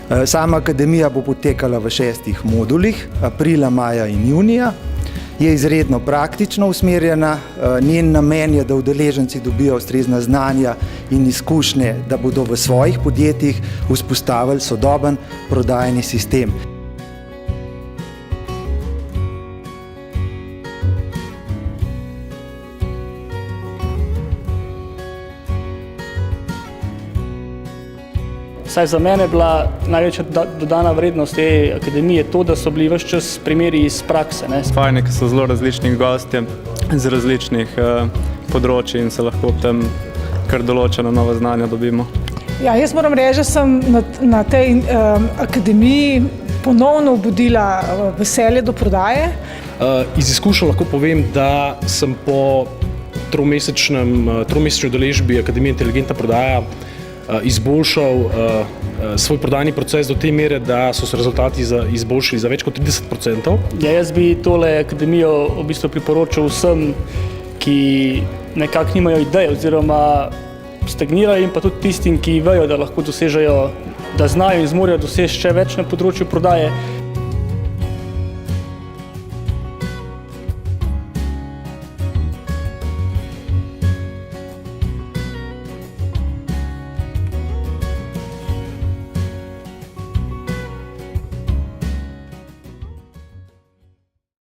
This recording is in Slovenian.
Sama akademija bo potekala v 6 modulih, aprila, maja in junija. Je izredno praktično usmerjena, njen namen je, da udeleženci dobijo ustrezna znanja in izkušnje, da bodo v svojih podjetjih vzpostavili sodoben prodajni sistem. Saj za mene je bila največja dodana vrednost te akademije to, da so bili ves čas primeri iz prakse. Fajn je, ker so zelo različnih gostje z različnih področij in se lahko ob tem kar določena nova znanja dobimo. Ja, jaz moram reči, da sem na tej akademiji ponovno obudila veselje do prodaje. Iz izkušenj lahko povem, da sem po tromesečni udeležbi Akademije Inteligentna prodaja izboljšal svoj prodajni proces do te mere, da so se rezultati izboljšali za več kot 30%. Ja, jaz bi tole akademijo v bistvu priporočal vsem, ki nekako nimajo ideje oziroma stagnirajo, in pa tudi tistim, ki vejo, da lahko dosežejo, da znajo in zmorejo doseči še več na področju prodaje.